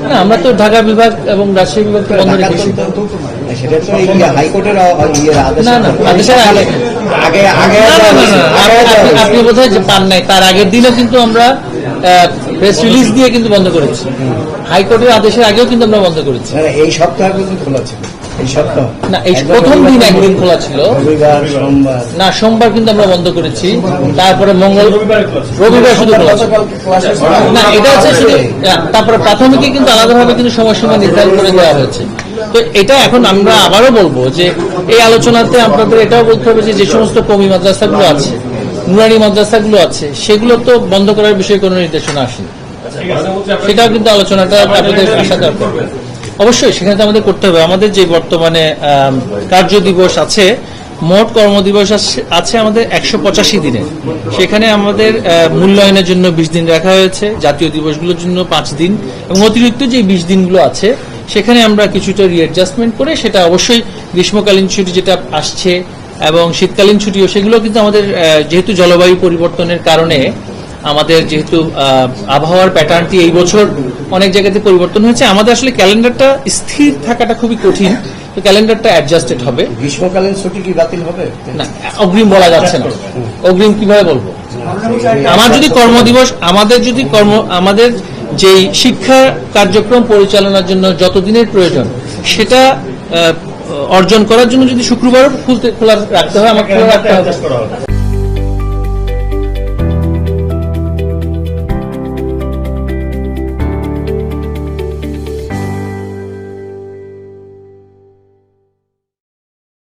না, আমরা তো ঢাকা বিভাগ এবং রাজশাহী বিভাগকে বন্ধ রেখেছি। সেটা তো এই হাইকোর্টের আদেশ। না না, আদেশের আগে আপনি বোধহয় যে পান নাই, তার আগের দিনও কিন্তু আমরা প্রেস রিলিজ দিয়ে কিন্তু বন্ধ করেছি। হাইকোর্টের আদেশের আগেও কিন্তু আমরা বন্ধ করেছি। এই সপ্তাহ পর্যন্ত খোলা ছিল। এই সপ্তাহ না, এই প্রথম দিন একদিন খোলা ছিল, রবিবার সোমবার। না সোমবার কিন্তু আমরা বন্ধ করেছি, তারপরে রবিবার শুধু খোলা ছিল। না, এটা হচ্ছে শুধু, তারপরে প্রাথমিকে কিন্তু আলাদাভাবে কিন্তু সময়সীমা নির্ধারণ করে দেওয়া হয়েছে। তো এটা এখন আমরা আবারও বলবো যে এই আলোচনাতে আপনাদের এটাও বলতে হবে যে সমস্ত কওমি মাদ্রাসাগুলো আছে, নুরানি মাদ্রাসাগুলো আছে, সেগুলো তো বন্ধ করার বিষয়ে কোনো নির্দেশনা আসেনি। সেটাও কিন্তু আলোচনাটা আপনাদের আশা দরকার। অবশ্যই সেখানে তো আমাদের করতে হবে। আমাদের যে বর্তমানে কার্য দিবস আছে, মোট কর্মদিবস আছে আমাদের 185 দিনে, সেখানে আমাদের মূল্যায়নের জন্য 20 দিন রাখা হয়েছে, জাতীয় দিবসগুলোর জন্য 5 দিন, এবং অতিরিক্ত যে 20 দিনগুলো আছে সেখানে আমরা কিছুটা রিঅ্যাডজাস্টমেন্ট করে, সেটা অবশ্যই গ্রীষ্মকালীন ছুটি যেটা আসছে এবং শীতকালীন ছুটিও, সেগুলো কিন্তু আমাদের যেহেতু জলবায়ু পরিবর্তনের কারণে আমাদের যেহেতু আবহাওয়ার প্যাটার্নটি এই বছর অনেক জায়গাতে পরিবর্তন হয়েছে, আমাদের আসলে ক্যালেন্ডারটা স্থির থাকাটা খুবই কঠিন। তো ক্যালেন্ডারটা অ্যাডজাস্ট হবে। গ্রীষ্মকালীন ছুটি কি বাতিল হবে? না, অগ্রিম বলা যাচ্ছে না। অগ্রিম কিভাবে বলবো? আমার যদি কর্মদিবস, আমাদের যেই শিক্ষা কার্যক্রম পরিচালনার জন্য যত দিনের প্রয়োজন, সেটা অর্জন করার জন্য যদি শুক্রবার খোলা রাখতে হয়, আমাকে খোলা রাখতে হবে।